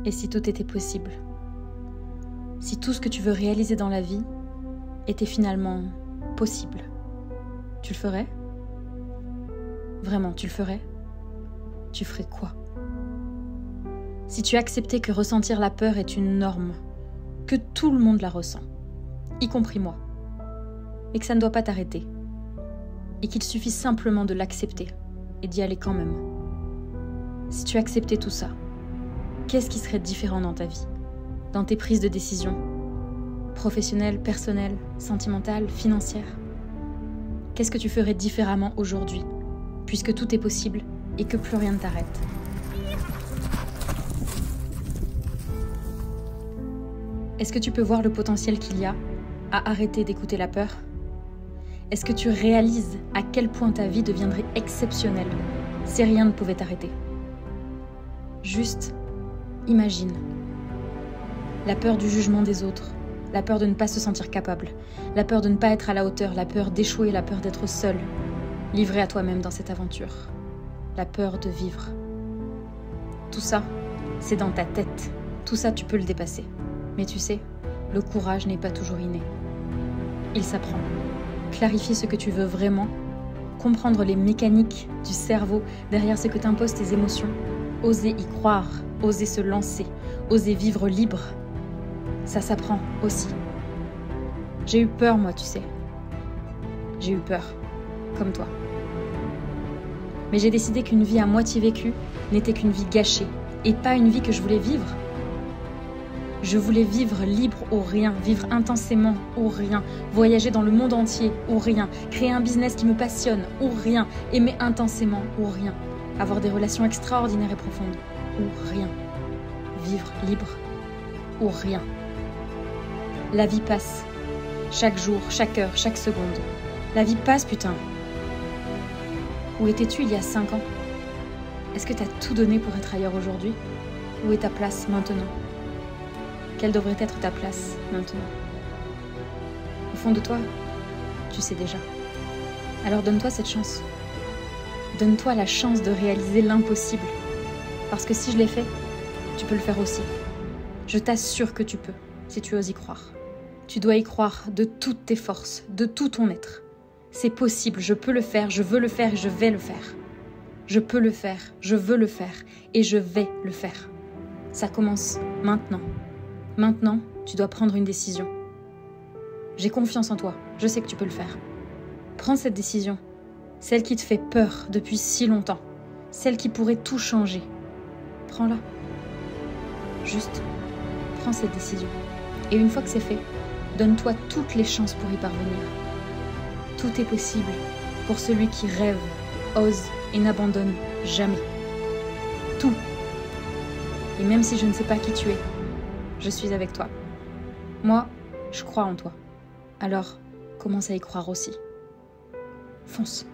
Et si tout était possible? Si tout ce que tu veux réaliser dans la vie était finalement possible, tu le ferais? Vraiment, tu le ferais? Tu ferais quoi? Si tu acceptais que ressentir la peur est une norme, que tout le monde la ressent, y compris moi, et que ça ne doit pas t'arrêter, et qu'il suffit simplement de l'accepter et d'y aller quand même. Si tu acceptais tout ça, qu'est-ce qui serait différent dans ta vie, dans tes prises de décision, professionnelles, personnelles, sentimentales, financières? Qu'est-ce que tu ferais différemment aujourd'hui, puisque tout est possible et que plus rien ne t'arrête? Est-ce que tu peux voir le potentiel qu'il y a à arrêter d'écouter la peur? Est-ce que tu réalises à quel point ta vie deviendrait exceptionnelle si rien ne pouvait t'arrêter? Juste imagine. La peur du jugement des autres, la peur de ne pas se sentir capable, la peur de ne pas être à la hauteur, la peur d'échouer, la peur d'être seul, livré à toi-même dans cette aventure, la peur de vivre. Tout ça, c'est dans ta tête. Tout ça, tu peux le dépasser. Mais tu sais, le courage n'est pas toujours inné. Il s'apprend. Clarifier ce que tu veux vraiment, comprendre les mécaniques du cerveau derrière ce que t'imposent tes émotions, oser y croire, oser se lancer, oser vivre libre, ça s'apprend aussi. J'ai eu peur, moi, tu sais. J'ai eu peur, comme toi. Mais j'ai décidé qu'une vie à moitié vécue n'était qu'une vie gâchée, et pas une vie que je voulais vivre. Je voulais vivre libre ou rien, vivre intensément ou rien, voyager dans le monde entier ou rien, créer un business qui me passionne ou rien, aimer intensément ou rien, avoir des relations extraordinaires et profondes ou rien, vivre libre ou rien. La vie passe, chaque jour, chaque heure, chaque seconde. La vie passe, putain. Où étais-tu il y a 5 ans? Est-ce que t'as tout donné pour être ailleurs aujourd'hui? Où est ta place maintenant? Quelle devrait être ta place maintenant? Au fond de toi, tu sais déjà. Alors donne-toi cette chance. Donne-toi la chance de réaliser l'impossible. Parce que si je l'ai fait, tu peux le faire aussi. Je t'assure que tu peux, si tu oses y croire. Tu dois y croire de toutes tes forces, de tout ton être. C'est possible, je peux le faire, je veux le faire et je vais le faire. Je peux le faire, je veux le faire et je vais le faire. Ça commence maintenant. Maintenant, tu dois prendre une décision. J'ai confiance en toi, je sais que tu peux le faire. Prends cette décision, celle qui te fait peur depuis si longtemps, celle qui pourrait tout changer. Prends-la. Juste, prends cette décision. Et une fois que c'est fait, donne-toi toutes les chances pour y parvenir. Tout est possible pour celui qui rêve, ose et n'abandonne jamais. Tout. Et même si je ne sais pas qui tu es, je suis avec toi. Moi, je crois en toi. Alors, commence à y croire aussi. Fonce.